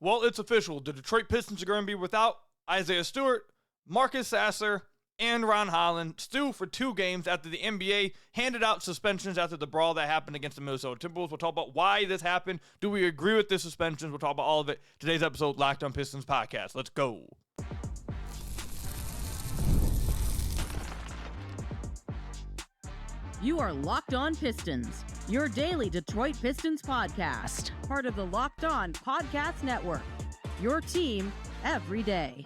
Well, it's official. The Detroit Pistons are going to be without Isaiah Stewart, Marcus Sasser, and Ron Holland. Stu for 2 games after the NBA handed out suspensions after the brawl that happened against the Minnesota Timberwolves. We'll talk about why this happened. Do we agree with the suspensions? We'll talk about all of it. Today's episode, Locked On Pistons Podcast. Let's go. You are Locked On Pistons, your daily Detroit Pistons podcast, part of the Locked On Podcast Network, your team every day.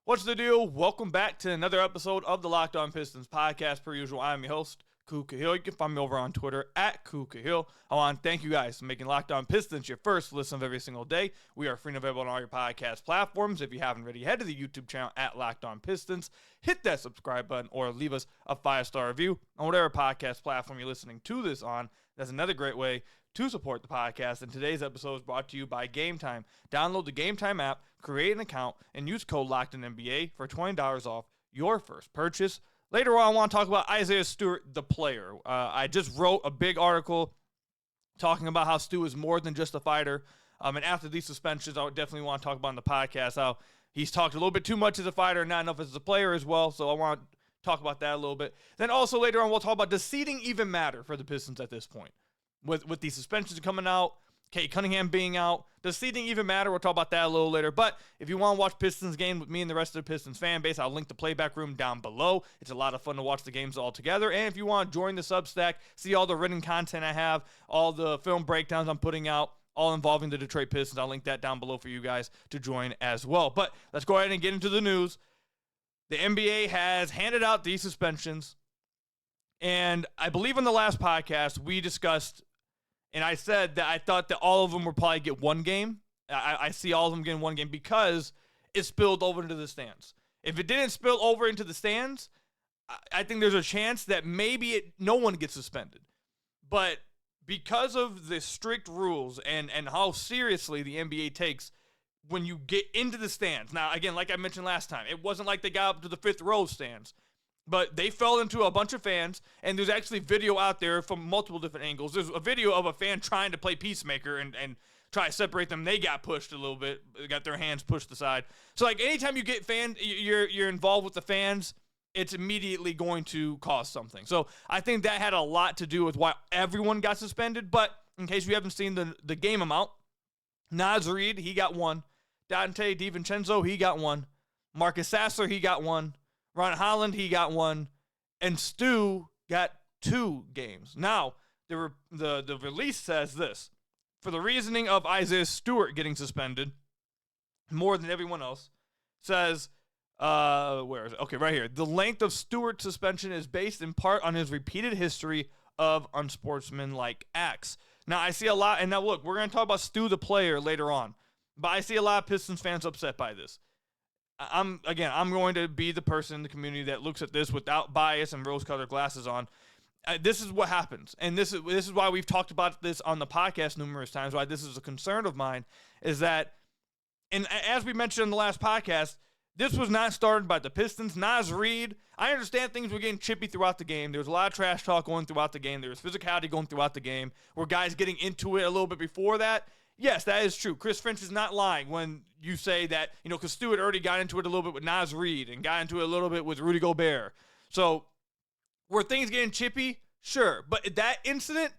What's the deal? Welcome back to another episode of the Locked On Pistons podcast. Per usual, I'm your host, Kuka Hill. You can find me over on Twitter at Kuka Hill. I want to thank you guys for making Locked On Pistons your first listen of every single day. We are free and available on all your podcast platforms. If you haven't already, head to the YouTube channel at Locked On Pistons. Hit that subscribe button or leave us a 5-star review on whatever podcast platform you're listening to this on. That's another great way to support the podcast. And today's episode is brought to you by Game Time. Download the Game Time app, create an account, and use code LOCKEDONNBA for $20 off your first purchase. Later on, I want to talk about Isaiah Stewart, the player. I just wrote a big article talking about how Stu is more than just a fighter. And after these suspensions, I would definitely want to talk about on the podcast how he's talked a little bit too much as a fighter and not enough as a player as well. So I want to talk about that a little bit. Then also later on, we'll talk about does seeding even matter for the Pistons at this point? With these suspensions coming out, Kate Cunningham being out, does seeding even matter? We'll talk about that a little later. But if you want to watch Pistons game with me and the rest of the Pistons fan base, I'll link the playback room down below. It's a lot of fun to watch the games all together. And if you want to join the Substack, see all the written content I have, all the film breakdowns I'm putting out, all involving the Detroit Pistons, I'll link that down below for you guys to join as well. But let's go ahead and get into the news. The NBA has handed out these suspensions. And I believe in the last podcast, we discussed, and I said that I thought that all of them would probably get 1 game. I see all of them getting 1 game because it spilled over into the stands. If it didn't spill over into the stands, I think there's a chance that maybe no one gets suspended. But because of the strict rules and how seriously the NBA takes when you get into the stands. Now, again, like I mentioned last time, it wasn't like they got up to the 5th row stands. But they fell into a bunch of fans, and there's actually video out there from multiple different angles. There's a video of a fan trying to play peacemaker and try to separate them. They got pushed a little bit. They got their hands pushed aside. So, like, anytime you get you're involved with the fans, it's immediately going to cause something. So, I think that had a lot to do with why everyone got suspended. But in case you haven't seen the game amount, Naz Reid, he got 1. Dante DiVincenzo, he got 1. Marcus Sasser, he got 1. Ron Holland, he got 1, and Stu got 2 games. Now, the release says this. For the reasoning of Isaiah Stewart getting suspended, more than everyone else, says, where is it? Okay, right here. The length of Stewart's suspension is based in part on his repeated history of unsportsmanlike acts. Now, I see a lot, and now look, we're going to talk about Stu the player later on, but I see a lot of Pistons fans upset by this. I'm going to be the person in the community that looks at this without bias and rose-colored glasses on. This is what happens, and this is why we've talked about this on the podcast numerous times, why this is a concern of mine, is that, and as we mentioned in the last podcast, this was not started by the Pistons. Naz Reid, I understand things were getting chippy throughout the game. There was a lot of trash talk going throughout the game. There was physicality going throughout the game. Were guys getting into it a little bit before that? Yes, that is true. Chris Finch is not lying when you say that, because Stewart already got into it a little bit with Naz Reid and got into it a little bit with Rudy Gobert. So, were things getting chippy? Sure. But that incident,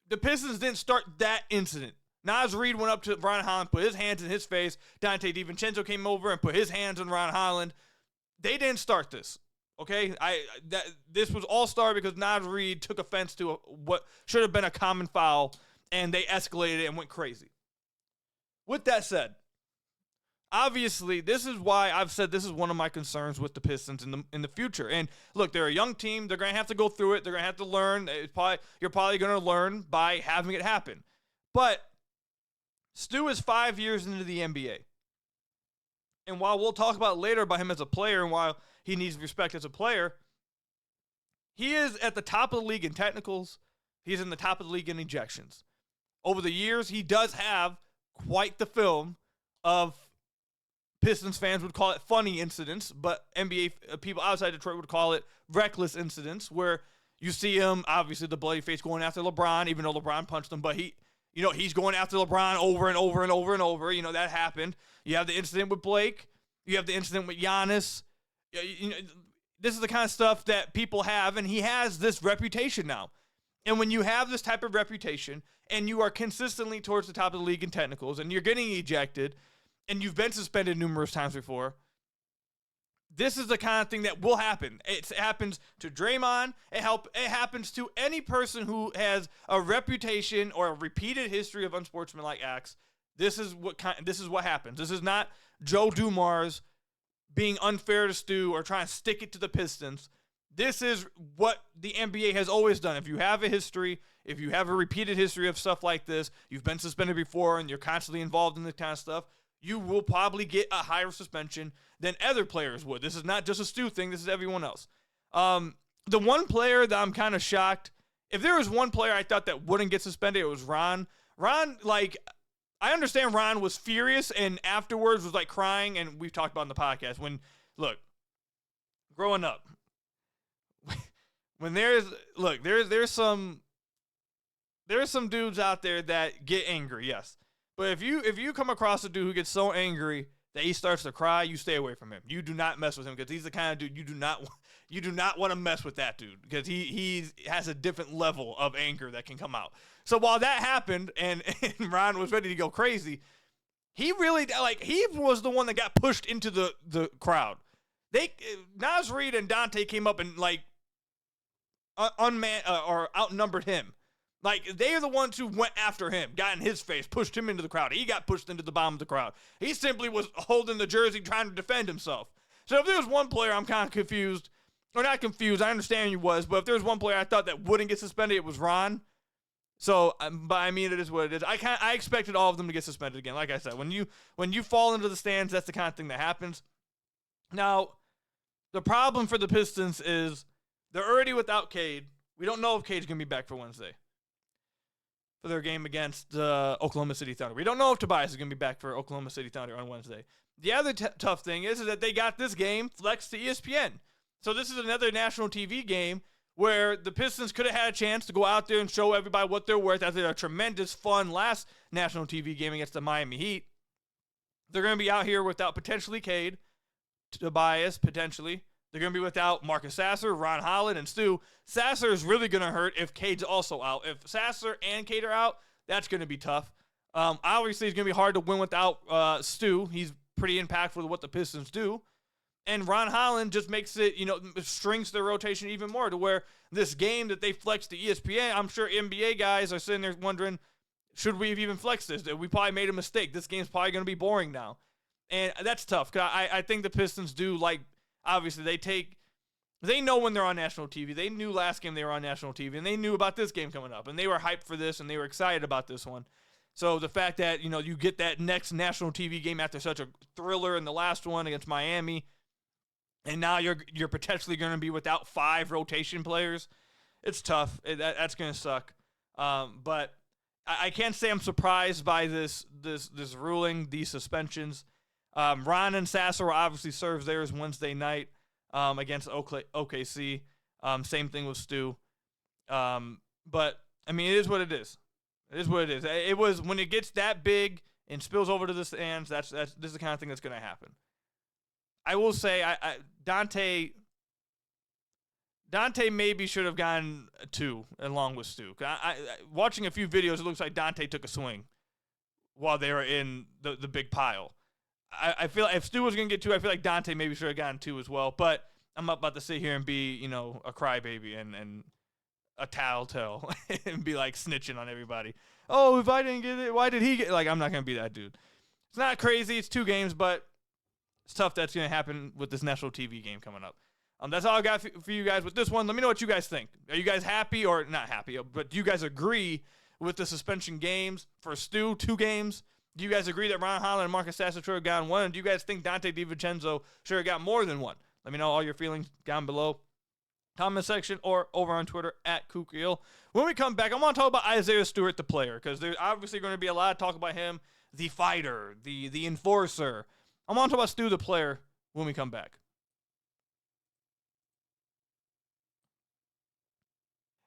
the Pistons didn't start that incident. Naz Reid went up to Ron Holland, put his hands in his face. Dante DiVincenzo came over and put his hands on Ron Holland. They didn't start this. Okay? This was all started because Naz Reid took offense to what should have been a common foul, and they escalated it and went crazy. With that said, obviously, this is why I've said this is one of my concerns with the Pistons in the future. And look, they're a young team. They're going to have to go through it. They're going to have to learn. You're probably going to learn by having it happen. But Stu is 5 years into the NBA. And while we'll talk about later about him as a player and while he needs respect as a player, he is at the top of the league in technicals. He's in the top of the league in ejections. Over the years, he does have quite the film of, Pistons fans would call it funny incidents, but NBA people outside Detroit would call it reckless incidents, where you see him, obviously the bloody face going after LeBron, even though LeBron punched him, but he he's going after LeBron over and over and over and over. That happened. You have the incident with Blake. You have the incident with Giannis. This is the kind of stuff that people have, and he has this reputation now. And when you have this type of reputation and you are consistently towards the top of the league in technicals and you're getting ejected and you've been suspended numerous times before, this is the kind of thing that will happen. It happens to Draymond. It happens to any person who has a reputation or a repeated history of unsportsmanlike acts. This is what happens. This is not Joe Dumars being unfair to Stu or trying to stick it to the Pistons. This is what the NBA has always done. If you have a history, if you have a repeated history of stuff like this, you've been suspended before and you're constantly involved in this kind of stuff, you will probably get a higher suspension than other players would. This is not just a Stu thing. This is everyone else. The one player that I'm kind of shocked, if there was one player I thought that wouldn't get suspended, it was Ron. Ron, I understand Ron was furious and afterwards was crying, and we've talked about in the podcast. Growing up, when there's some dudes out there that get angry, yes. But if you come across a dude who gets so angry that he starts to cry, you stay away from him. You do not mess with him because he's the kind of dude you do not want to mess with that dude because he has a different level of anger that can come out. So while that happened and Ron was ready to go crazy, he really he was the one that got pushed into the crowd. Naz Reid and Dante came up and or outnumbered him. They are the ones who went after him, got in his face, pushed him into the crowd. He got pushed into the bottom of the crowd. He simply was holding the jersey trying to defend himself. So if there was one player I'm kind of confused, or not confused, I understand he was, but if there was one player I thought that wouldn't get suspended, it was Ron. So, but I mean, it is what it is. I expected all of them to get suspended again. Like I said, when you fall into the stands, that's the kind of thing that happens. Now, the problem for the Pistons is they're already without Cade. We don't know if Cade's going to be back for Wednesday for their game against Oklahoma City Thunder. We don't know if Tobias is going to be back for Oklahoma City Thunder on Wednesday. The other tough thing is that they got this game flexed to ESPN. So this is another national TV game where the Pistons could have had a chance to go out there and show everybody what they're worth after a tremendous fun last national TV game against the Miami Heat. They're going to be out here without potentially Cade, Tobias potentially. They're going to be without Marcus Sasser, Ron Holland, and Stu. Sasser is really going to hurt if Cade's also out. If Sasser and Cade are out, that's going to be tough. Obviously, it's going to be hard to win without Stu. He's pretty impactful to what the Pistons do. And Ron Holland just makes it, strings their rotation even more to where this game that they flexed to ESPN, I'm sure NBA guys are sitting there wondering, should we have even flexed this? We probably made a mistake. This game's probably going to be boring now. And that's tough. Cause I think the Pistons do, obviously they know when they're on national TV. They knew last game they were on national TV, and they knew about this game coming up. And they were hyped for this, and they were excited about this one. So the fact that, you get that next national TV game after such a thriller in the last one against Miami, and now you're potentially going to be without 5 rotation players. It's tough. That's going to suck. But I can't say I'm surprised by this ruling, these suspensions. Ron and Sasser will obviously serve theirs Wednesday night against OKC. Same thing with Stu. But, I mean, it is what it is. It is what it is. It was when it gets that big and spills over to the stands, this is the kind of thing that's going to happen. I will say, Dante maybe should have gotten 2 along with Stu. Watching a few videos, it looks like Dante took a swing while they were in the big pile. I feel like if Stu was going to get 2, I feel like Dante maybe should have gotten 2 as well. But I'm not about to sit here and be, a crybaby and a tattletale and be snitching on everybody. Oh, if I didn't get it, why did he get it? I'm not going to be that dude. It's not crazy. It's 2 games, but it's tough that's going to happen with this national TV game coming up. That's all I got for you guys with this one. Let me know what you guys think. Are you guys happy or not happy? But do you guys agree with the suspension games for Stu, 2 games? Do you guys agree that Ron Holland and Marcus Sasser should have gotten 1? And do you guys think Dante DiVincenzo should have got more than 1? Let me know all your feelings down below. Comment section or over on Twitter at KookaHill. When we come back, I want to talk about Isaiah Stewart, the player, because there's obviously going to be a lot of talk about him, the fighter, the enforcer. I want to talk about Stu, the player, when we come back.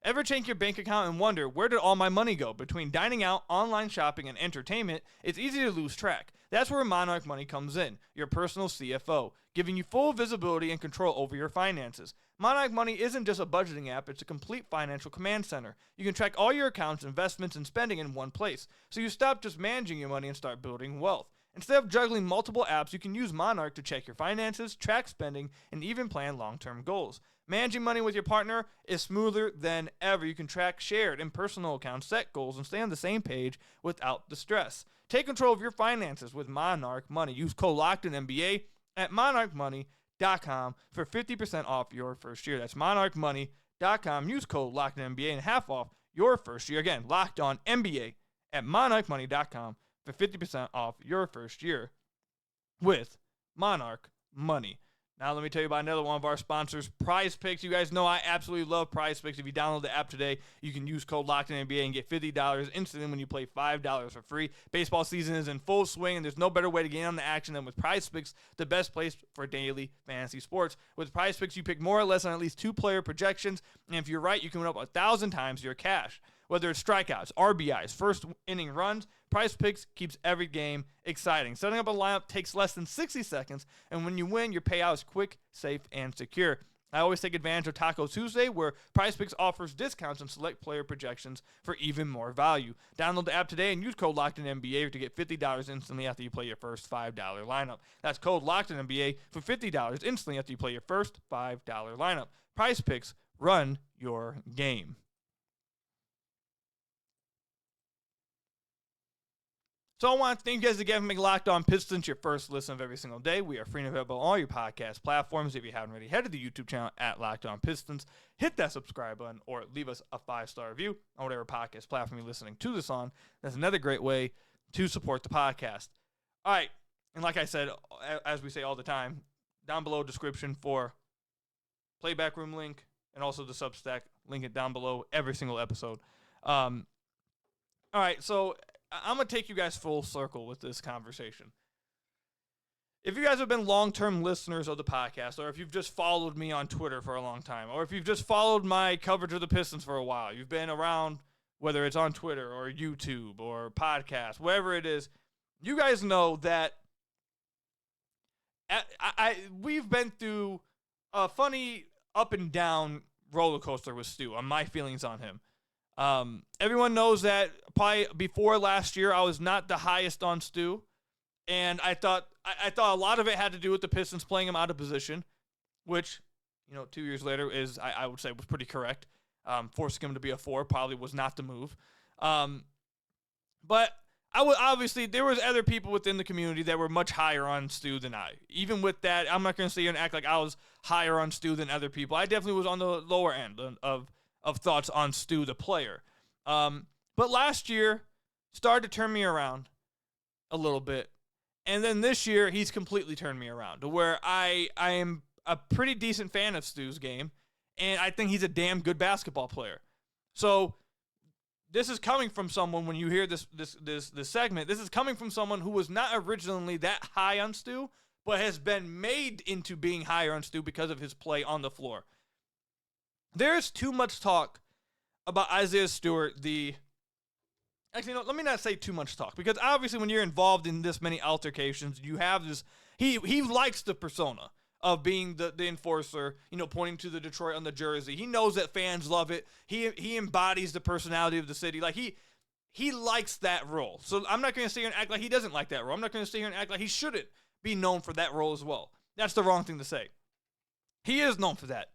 Ever check your bank account and wonder, where did all my money go? Between dining out, online shopping, and entertainment, it's easy to lose track. That's where Monarch Money comes in, your personal CFO, giving you full visibility and control over your finances. Monarch Money isn't just a budgeting app, it's a complete financial command center. You can track all your accounts, investments, and spending in one place, so you stop just managing your money and start building wealth. Instead of juggling multiple apps, you can use Monarch to check your finances, track spending, and even plan long-term goals. Managing money with your partner is smoother than ever. You can track shared and personal accounts, set goals, and stay on the same page without the stress. Take control of your finances with Monarch Money. Use code LOCKEDONNBA at monarchmoney.com for 50% off your first year. That's monarchmoney.com. Use code LOCKEDONNBA and half off your first year. Again, Locked On NBA at monarchmoney.com for 50% off your first year with Monarch Money. Now let me tell you about another one of our sponsors, Prize Picks. You guys know I absolutely love Prize Picks. If you download the app today, you can use code LOCKEDONNBA and get $50 instantly when you play $5 for free. Baseball season is in full swing, and there's no better way to get on the action than with Prize Picks, the best place for daily fantasy sports. With Prize Picks, you pick more or less on at least 2-player projections, and if you're right, you can win up 1,000 times your cash. Whether it's strikeouts, RBIs, first inning runs, Prize Picks keeps every game exciting. Setting up a lineup takes less than 60 seconds, and when you win, your payout is quick, safe, and secure. I always take advantage of Taco Tuesday, where Prize Picks offers discounts on select player projections for even more value. Download the app today and use code LOCKEDONNBA to get $50 instantly after you play your first $5 lineup. That's code LOCKEDONNBA for $50 instantly after you play your first $5 lineup. Prize Picks, run your game. So I want to thank you guys again for making Locked On Pistons your first listen of every single day. We are free and available on all your podcast platforms. If you haven't already, head to the YouTube channel at Locked On Pistons. Hit that subscribe button or leave us a 5-star review on whatever podcast platform you're listening to this on. That's another great way to support the podcast. All right, and like I said, as we say all the time, down below description for playback room link and also the Substack, link it down below every single episode. All right, so I'm going to take you guys full circle with this conversation. If you guys have been long-term listeners of the podcast, or if you've just followed me on Twitter for a long time, or if you've just followed my coverage of the Pistons for a while, you've been around, whether it's on Twitter or YouTube or podcast, wherever it is, you guys know that we've been through a funny up and down roller coaster with Stu on my feelings on him. Everyone knows that probably before last year, I was not the highest on Stu, and I thought a lot of it had to do with the Pistons playing him out of position, which, 2 years later is, I would say, was pretty correct. Forcing him to be a 4 probably was not the move. But obviously there was other people within the community that were much higher on Stu than I. Even with that, I'm not going to sit here and act like I was higher on Stu than other people. I definitely was on the lower end of thoughts on Stu, the player. But last year started to turn me around a little bit. And then this year, he's completely turned me around to where I am a pretty decent fan of Stu's game. And I think he's a damn good basketball player. So this is coming from someone, when you hear this segment, this is coming from someone who was not originally that high on Stu, but has been made into being higher on Stu because of his play on the floor. There's too much talk about Isaiah Stewart, Actually, no, let me not say too much talk, because obviously when you're involved in this many altercations, you have this, he likes the persona of being the enforcer, pointing to the Detroit on the jersey. He knows that fans love it. He embodies the personality of the city. Like, he likes that role. So I'm not going to sit here and act like he doesn't like that role. I'm not going to sit here and act like he shouldn't be known for that role as well. That's the wrong thing to say. He is known for that.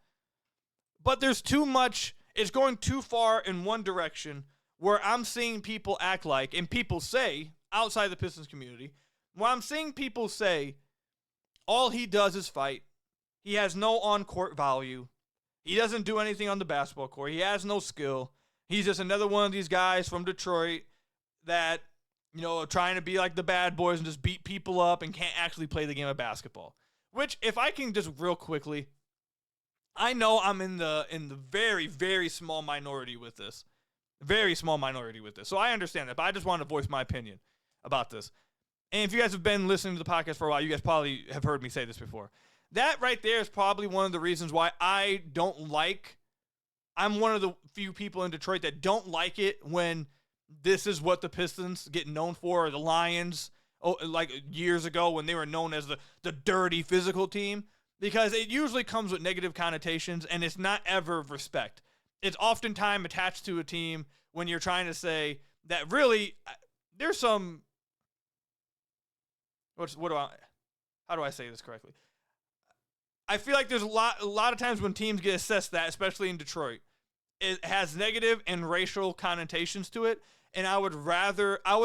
But there's too much, it's going too far in one direction, where I'm seeing people act like, and people say, outside the Pistons community, where I'm seeing people say, all he does is fight. He has no on-court value. He doesn't do anything on the basketball court. He has no skill. He's just another one of these guys from Detroit that, are trying to be like the bad boys and just beat people up and can't actually play the game of basketball. Which, if I can just real quickly, I know I'm in the very, very small minority with this. Very small minority with this. So I understand that, but I just wanted to voice my opinion about this. And if you guys have been listening to the podcast for a while, you guys probably have heard me say this before. That right there is probably one of the reasons why I don't like I'm one of the few people in Detroit that don't like it when this is what the Pistons get known for, or the Lions, like years ago when they were known as the dirty physical team, because it usually comes with negative connotations, and it's not ever with respect. It's oftentimes attached to a team when you're trying to say that really there's some, how do I say this correctly? I feel like there's a lot of times when teams get assessed that, especially in Detroit, it has negative and racial connotations to it, and I would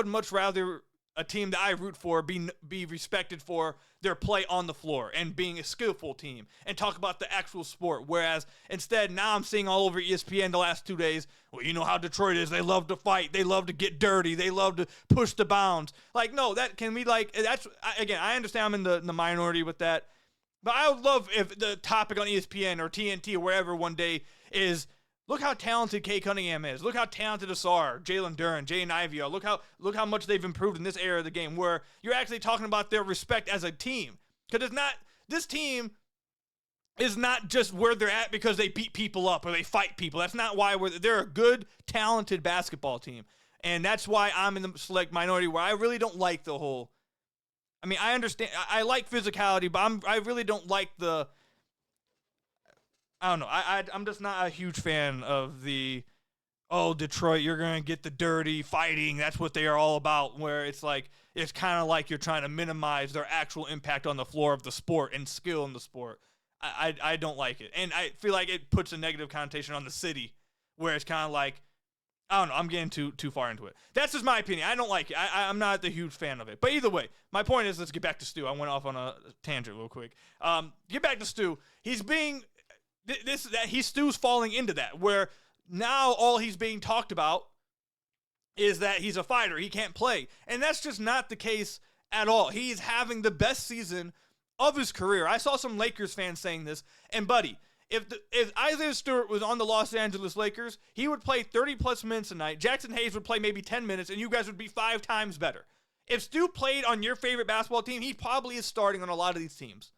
much rather a team that I root for be respected for their play on the floor and being a skillful team and talk about the actual sport. Whereas instead, now I'm seeing all over ESPN the last 2 days, well, you know how Detroit is. They love to fight. They love to get dirty. They love to push the bounds. Like, no, that can be like, again, I understand I'm in the minority with that. But I would love if the topic on ESPN or TNT or wherever one day is, look how talented Kay Cunningham is. Look how talented Sasser, Jalen Duren, Jaden Ivey are. Look how much they've improved in this era of the game, where you're actually talking about their respect as a team. Because this team is not just where they're at because they beat people up or they fight people. That's not why they're a good, talented basketball team. And that's why I'm in the select minority, where I really don't like the whole, I mean, I understand, I like physicality, but I really don't like I don't know. I'm just not a huge fan of Detroit, you're going to get the dirty fighting. That's what they are all about, where it's like, it's kind of like you're trying to minimize their actual impact on the floor of the sport and skill in the sport. I don't like it. And I feel like it puts a negative connotation on the city, where it's kind of like, I don't know, I'm getting too far into it. That's just my opinion. I don't like it. I'm not the huge fan of it. But either way, my point is, let's get back to Stu. I went off on a tangent real quick. Get back to Stu. Stu's falling into that, where now all he's being talked about is that he's a fighter. He can't play. And that's just not the case at all. He's having the best season of his career. I saw some Lakers fans saying this, and buddy, if Isaiah Stewart was on the Los Angeles Lakers, he would play 30-plus minutes a night. Jackson Hayes would play maybe 10 minutes, and you guys would be 5 times better. If Stu played on your favorite basketball team, he probably is starting on a lot of these teams.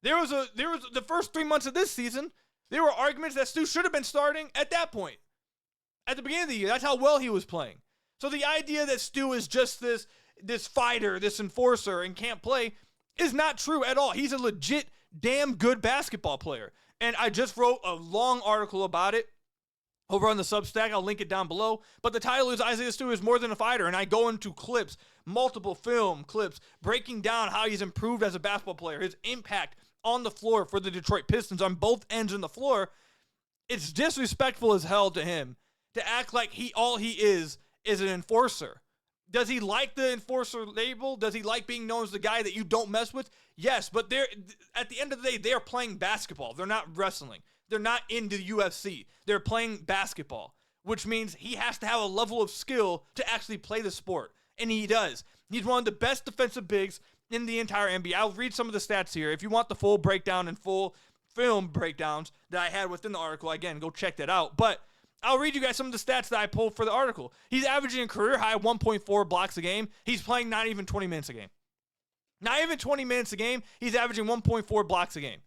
There was the first 3 months of this season, there were arguments that Stu should have been starting at that point. At the beginning of the year, that's how well he was playing. So the idea that Stu is just this fighter, this enforcer, and can't play is not true at all. He's a legit damn good basketball player. And I just wrote a long article about it over on the Substack. I'll link it down below. But the title is Isaiah Stewart is more than a fighter. And I go into clips, multiple film clips, breaking down how he's improved as a basketball player, his impact on the floor for the Detroit Pistons on both ends of the floor. It's disrespectful as hell to him to act like all he is an enforcer. Does he like the enforcer label? Does he like being known as the guy that you don't mess with? Yes, but at the end of the day, they're playing basketball. They're not wrestling. They're not into the UFC. They're playing basketball, which means he has to have a level of skill to actually play the sport, and he does. He's one of the best defensive bigs in the entire NBA. I'll read some of the stats here. If you want the full breakdown and full film breakdowns that I had within the article, again, go check that out. But I'll read you guys some of the stats that I pulled for the article. He's averaging a career high 1.4 blocks a game. He's playing not even 20 minutes a game. Not even 20 minutes a game. He's averaging 1.4 blocks a game.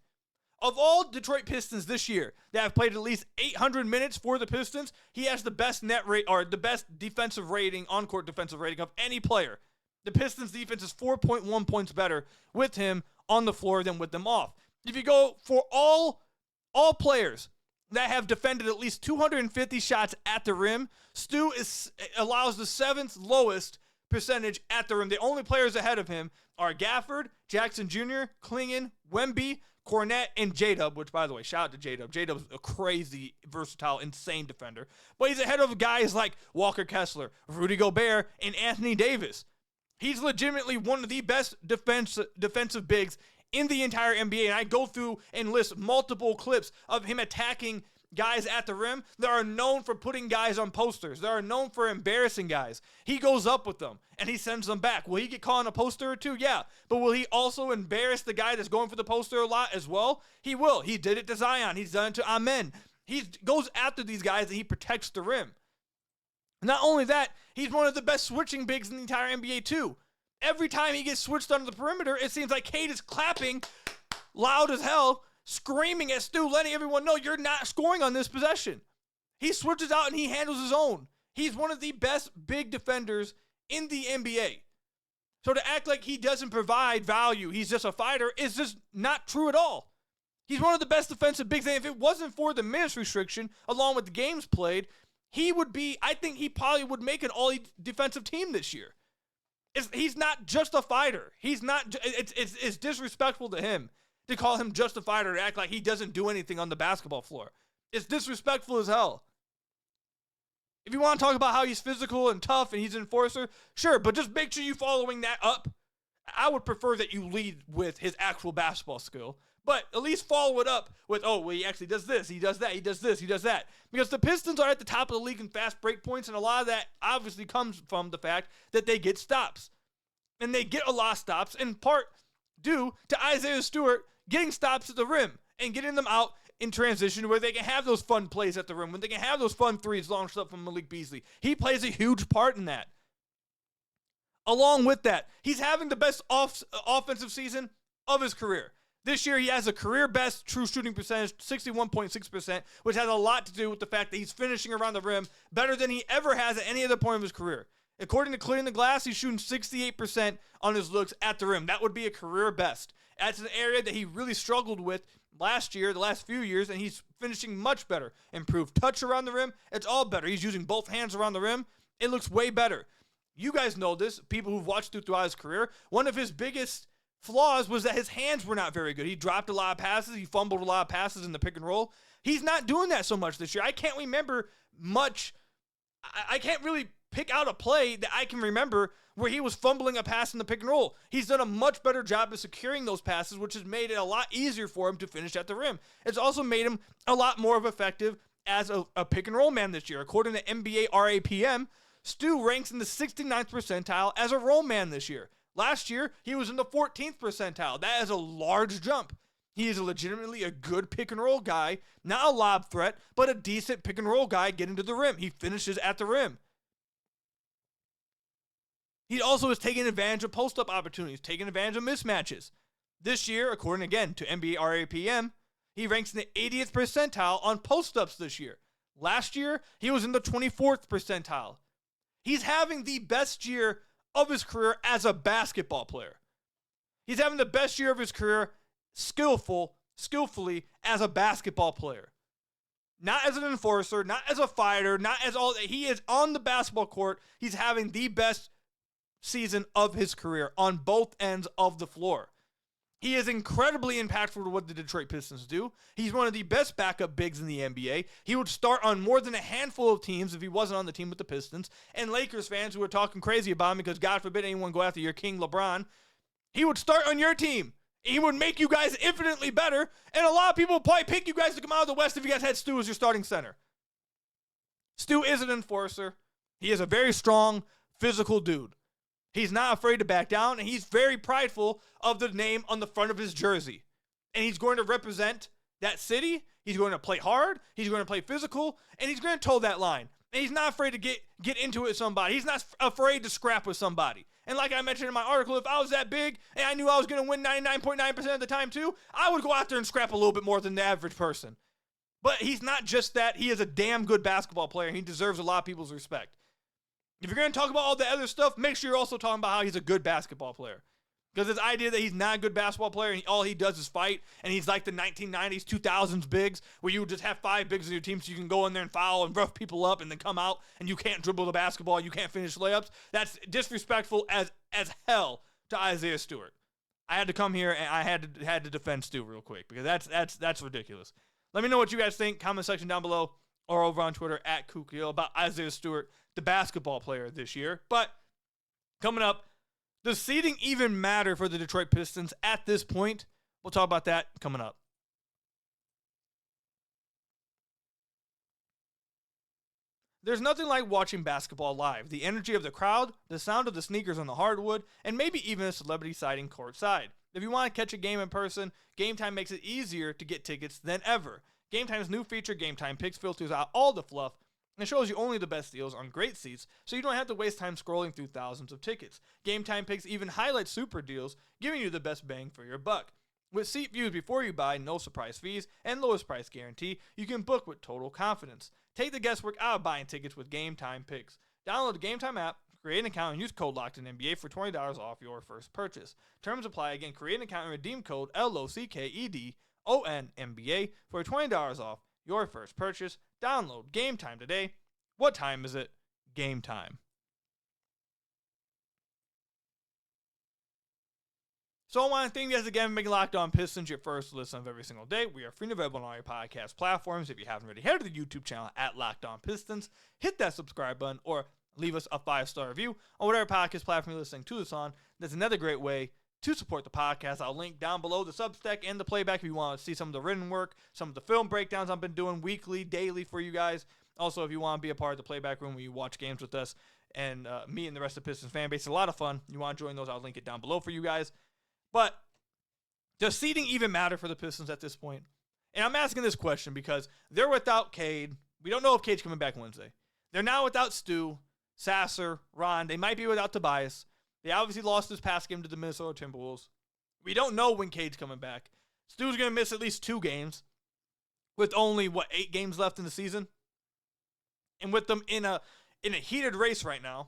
Of all Detroit Pistons this year that have played at least 800 minutes for the Pistons, he has the best net rate, or the best defensive rating, on-court defensive rating of any player. The Pistons defense is 4.1 points better with him on the floor than with them off. If you go for all players that have defended at least 250 shots at the rim, Stu allows the 7th lowest percentage at the rim. The only players ahead of him are Gafford, Jackson Jr., Klingon, Wemby, Cornette, and J-Dub, which, by the way, shout out to J-Dub. J-Dub's a crazy, versatile, insane defender. But he's ahead of guys like Walker Kessler, Rudy Gobert, and Anthony Davis. He's legitimately one of the best defensive bigs in the entire NBA, and I go through and list multiple clips of him attacking guys at the rim that are known for putting guys on posters. That are known for embarrassing guys. He goes up with them, and he sends them back. Will he get caught on a poster or two? Yeah. But will he also embarrass the guy that's going for the poster a lot as well? He will. He did it to Zion. He's done it to Amen. He goes after these guys, and he protects the rim. Not only that, he's one of the best switching bigs in the entire NBA too. Every time he gets switched onto the perimeter, it seems like Cade is clapping loud as hell screaming at Stu, letting everyone know you're not scoring on this possession. He switches out and he handles his own. He's one of the best big defenders in the NBA. So to act like he doesn't provide value, he's just a fighter, is just not true at all. He's one of the best defensive bigs, and if it wasn't for the minutes restriction, along with the games played, I think he probably would make an all-defensive team this year. He's not just a fighter. It's disrespectful to him to call him just a fighter, to act like he doesn't do anything on the basketball floor. It's disrespectful as hell. If you want to talk about how he's physical and tough and he's an enforcer, sure, but just make sure you're following that up. I would prefer that you lead with his actual basketball skill, but at least follow it up with, he actually does this, he does that, he does this, he does that. Because the Pistons are at the top of the league in fast break points, and a lot of that obviously comes from the fact that they get stops. And they get a lot of stops, in part due to Isaiah Stewart getting stops at the rim and getting them out in transition where they can have those fun plays at the rim, when they can have those fun threes launched up from Malik Beasley. He plays a huge part in that. Along with that, he's having the best offensive season of his career. This year, he has a career-best true shooting percentage, 61.6%, which has a lot to do with the fact that he's finishing around the rim better than he ever has at any other point of his career. According to Clearing the Glass, he's shooting 68% on his looks at the rim. That would be a career best. That's an area that he really struggled with last year, the last few years, and he's finishing much better. Improved touch around the rim, it's all better. He's using both hands around the rim. It looks way better. You guys know this, people who've watched throughout his career. One of his biggest flaws was that his hands were not very good. He dropped a lot of passes. He fumbled a lot of passes in the pick and roll. He's not doing that so much this year. I can't remember much. I can't really pick out a play that I can remember where he was fumbling a pass in the pick and roll. He's done a much better job of securing those passes, which has made it a lot easier for him to finish at the rim. It's also made him a lot more effective as a pick and roll man this year. According to NBA RAPM, Stu ranks in the 69th percentile as a roll man this year. Last year, he was in the 14th percentile. That is a large jump. He is legitimately a good pick and roll guy, not a lob threat, but a decent pick and roll guy getting to the rim. He finishes at the rim. He also is taking advantage of post-up opportunities, taking advantage of mismatches. This year, according again to NBA RAPM, he ranks in the 80th percentile on post-ups this year. Last year, he was in the 24th percentile. He's having the best year of his career as a basketball player. He's having the best year of his career skillfully as a basketball player. Not as an enforcer, not as a fighter, not as all. He is on the basketball court. He's having the best season of his career on both ends of the floor. He is incredibly impactful to what the Detroit Pistons do. He's one of the best backup bigs in the NBA. He would start on more than a handful of teams if he wasn't on the team with the Pistons. And Lakers fans who are talking crazy about him because God forbid anyone go after your king LeBron, he would start on your team. He would make you guys infinitely better. And a lot of people would probably pick you guys to come out of the West if you guys had Stu as your starting center. Stu is an enforcer. He is a very strong, physical dude. He's not afraid to back down, and he's very prideful of the name on the front of his jersey. And he's going to represent that city. He's going to play hard. He's going to play physical, and he's going to toe that line. And he's not afraid to get into it with somebody. He's not afraid to scrap with somebody. And like I mentioned in my article, if I was that big and I knew I was going to win 99.9% of the time too, I would go out there and scrap a little bit more than the average person. But he's not just that. He is a damn good basketball player, and he deserves a lot of people's respect. If you're going to talk about all the other stuff, make sure you're also talking about how he's a good basketball player. Because this idea that he's not a good basketball player and all he does is fight, and he's like the 1990s, 2000s bigs, where you just have 5 bigs on your team so you can go in there and foul and rough people up and then come out and you can't dribble the basketball, you can't finish layups. That's disrespectful as hell to Isaiah Stewart. I had to come here and I had to defend Stu real quick because that's ridiculous. Let me know what you guys think. Comment section down below or over on Twitter at Kukio about Isaiah Stewart, the basketball player this year. But coming up, does seeding even matter for the Detroit Pistons at this point? We'll talk about that coming up. There's nothing like watching basketball live. The energy of the crowd, the sound of the sneakers on the hardwood, and maybe even a celebrity sighting courtside. If you want to catch a game in person, Game Time makes it easier to get tickets than ever. Game Time's new feature, Game Time Picks, filters out all the fluff and shows you only the best deals on great seats, so you don't have to waste time scrolling through thousands of tickets. Game Time Picks even highlights super deals, giving you the best bang for your buck. With seat views before you buy, no surprise fees, and lowest price guarantee, you can book with total confidence. Take the guesswork out of buying tickets with Game Time Picks. Download the Game Time app, create an account, and use code LOCKEDONNBA for $20 off your first purchase. Terms apply. Again, create an account and redeem code LOCKEDONNBA for $20 off your first purchase. Download Game Time today. What time is it? Game time. So I want to thank you guys again for making Locked On Pistons your first listen of every single day. We are free and available on all your podcast platforms. If you haven't already, head to the YouTube channel at Locked On Pistons. Hit that subscribe button or leave us a 5-star review on whatever podcast platform you're listening to this on. That's another great way to support the podcast. I'll link down below the Substack and the playback if you want to see some of the written work, some of the film breakdowns I've been doing weekly, daily for you guys. Also, if you want to be a part of the playback room where you watch games with us and me and the rest of the Pistons fan base, it's a lot of fun. You want to join those, I'll link it down below for you guys. But does seeding even matter for the Pistons at this point? And I'm asking this question because they're without Cade. We don't know if Cade's coming back Wednesday. They're now without Stu, Sasser, Ron. They might be without Tobias. They obviously lost this past game to the Minnesota Timberwolves. We don't know when Cade's coming back. Stu's going to miss at least 2 games with only, 8 games left in the season? And with them in a heated race right now,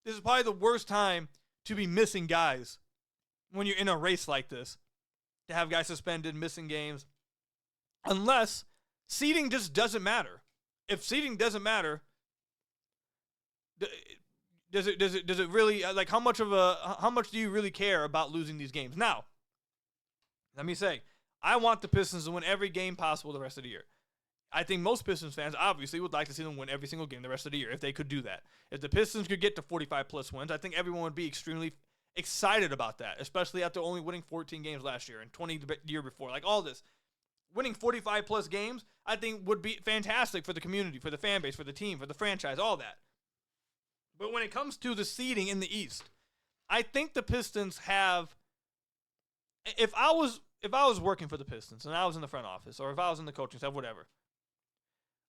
this is probably the worst time to be missing guys when you're in a race like this, to have guys suspended, missing games, unless seeding just doesn't matter. If seeding doesn't matter, does it really, like, how much do you really care about losing these games? Now, let me say, I want the Pistons to win every game possible the rest of the year. I think most Pistons fans obviously would like to see them win every single game the rest of the year if they could do that. If the Pistons could get to 45-plus wins, I think everyone would be extremely excited about that, especially after only winning 14 games last year and 20 the year before. Like, all this. Winning 45-plus games, I think, would be fantastic for the community, for the fan base, for the team, for the franchise, all that. But when it comes to the seeding in the East, I think the Pistons have, if I was working for the Pistons and I was in the front office, or if I was in the coaching staff, whatever,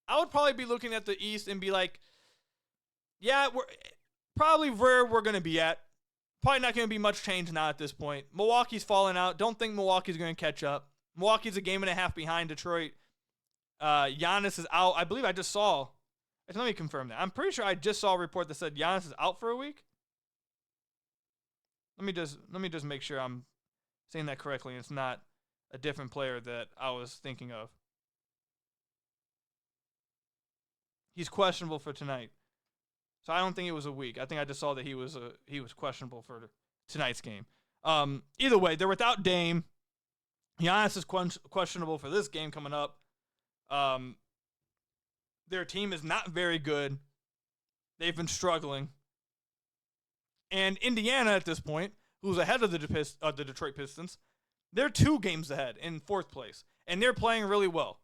I would probably be looking at the East and be like, yeah, we're probably where we're going to be at. Probably not going to be much change now at this point. Milwaukee's falling out. Don't think Milwaukee's going to catch up. Milwaukee's a game and a half behind Detroit. Giannis is out. I believe I just saw. Let me confirm that. I'm pretty sure I just saw a report that said Giannis is out for a week. Let me just make sure I'm saying that correctly. It's not a different player that I was thinking of. He's questionable for tonight. So I don't think it was a week. I think I just saw that he was questionable for tonight's game. Either way, they're without Dame. Giannis is questionable for this game coming up. Their team is not very good. They've been struggling. And Indiana at this point, who's ahead of the Detroit Pistons, they're 2 games ahead in 4th place. And they're playing really well.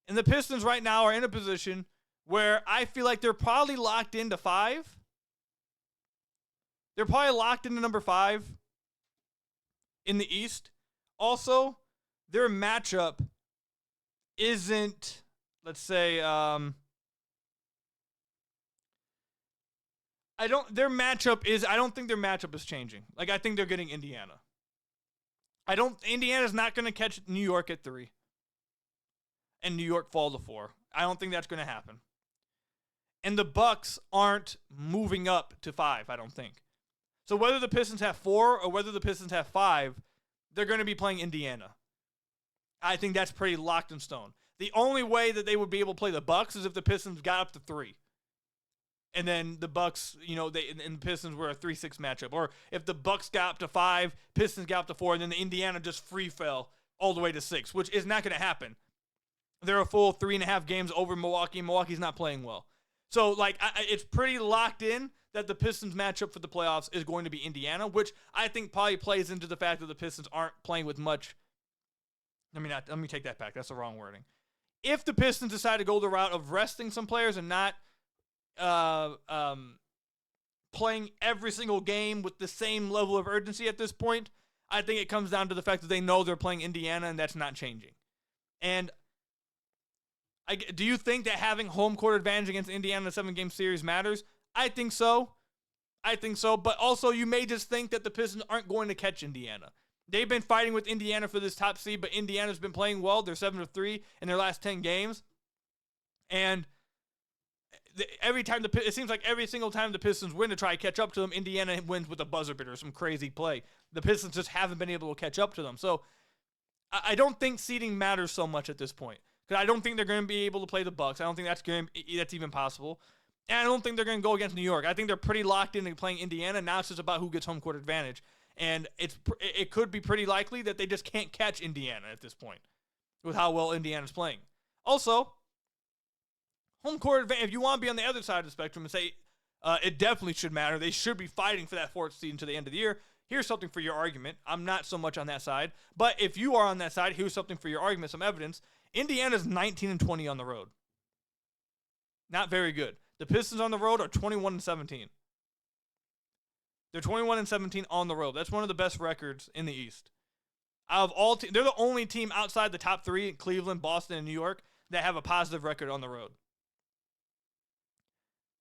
And the Pistons right now are in a position where I feel like they're probably locked into 5. They're probably locked into number 5 in the East. Also, their matchup isn't, let's say, I don't think their matchup is changing. Like, I think they're getting Indiana. Indiana's not going to catch New York at 3. And New York fall to 4. I don't think that's going to happen. And the Bucks aren't moving up to 5, I don't think. So whether the Pistons have 4 or whether the Pistons have 5, they're going to be playing Indiana. I think that's pretty locked in stone. The only way that they would be able to play the Bucks is if the Pistons got up to 3. And then the Bucks, and the Pistons were a 3-6 matchup. Or if the Bucks got up to 5, Pistons got up to 4, and then the Indiana just free fell all the way to 6, which is not going to happen. They're a full 3.5 games over Milwaukee. Milwaukee's not playing well. So, it's pretty locked in that the Pistons matchup for the playoffs is going to be Indiana, which I think probably plays into the fact that the Pistons aren't playing with much. Let me take that back. That's the wrong wording. If the Pistons decide to go the route of resting some players and not playing every single game with the same level of urgency at this point, I think it comes down to the fact that they know they're playing Indiana, and that's not changing. And do you think that having home court advantage against Indiana in a 7-game series matters? I think so. I think so, but also you may just think that the Pistons aren't going to catch Indiana. They've been fighting with Indiana for this top seed, but Indiana's been playing well. They're 7-3 in their last 10 games. And it seems like every single time the Pistons win to try to catch up to them, Indiana wins with a buzzer beater or some crazy play. The Pistons just haven't been able to catch up to them. So I don't think seeding matters so much at this point, because I don't think they're going to be able to play the Bucks. I don't think that's even possible. And I don't think they're going to go against New York. I think they're pretty locked into playing Indiana. Now it's just about who gets home court advantage. And it could be pretty likely that they just can't catch Indiana at this point with how well Indiana's playing. Also, home court advantage, if you want to be on the other side of the spectrum and say it definitely should matter, they should be fighting for that fourth seed until the end of the year, here's something for your argument. I'm not so much on that side. But if you are on that side, here's something for your argument, some evidence. Indiana's 19-20 on the road. Not very good. The Pistons on the road are 21-17. They're 21-17 on the road. That's one of the best records in the East. Out of all they're the only team outside the top three, Cleveland, Boston, and New York, that have a positive record on the road.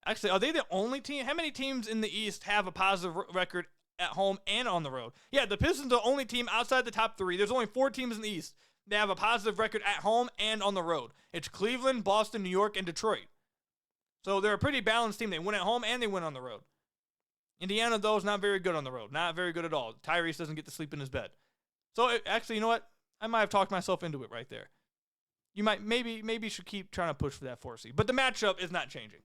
Actually, are they the only team? How many teams in the East have a positive record at home and on the road? Yeah, the Pistons are the only team outside the top three. There's only 4 teams in the East that have a positive record at home and on the road. It's Cleveland, Boston, New York, and Detroit. So they're a pretty balanced team. They win at home and they win on the road. Indiana, though, is not very good on the road. Not very good at all. Tyrese doesn't get to sleep in his bed. So, actually, you know what? I might have talked myself into it right there. You might maybe should keep trying to push for that 4 seed. But the matchup is not changing,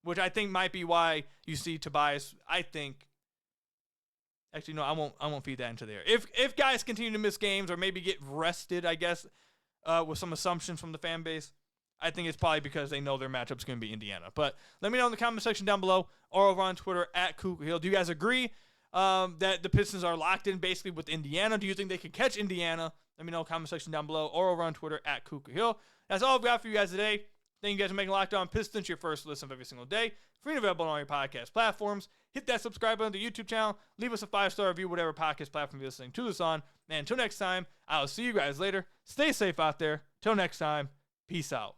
which I think might be why you see Tobias, I think. Actually, no, I won't feed that into there. If guys continue to miss games or maybe get rested, I guess, with some assumptions from the fan base, I think it's probably because they know their matchup's going to be Indiana. But let me know in the comment section down below or over on Twitter at KukaHill. Do you guys agree that the Pistons are locked in basically with Indiana? Do you think they could catch Indiana? Let me know in the comment section down below or over on Twitter at KukaHill. That's all I've got for you guys today. Thank you guys for making Locked On Pistons your first listen of every single day. Free and available on all your podcast platforms. Hit that subscribe button to the YouTube channel. Leave us a 5-star review, whatever podcast platform you're listening to this on. And until next time, I'll see you guys later. Stay safe out there. Till next time, peace out.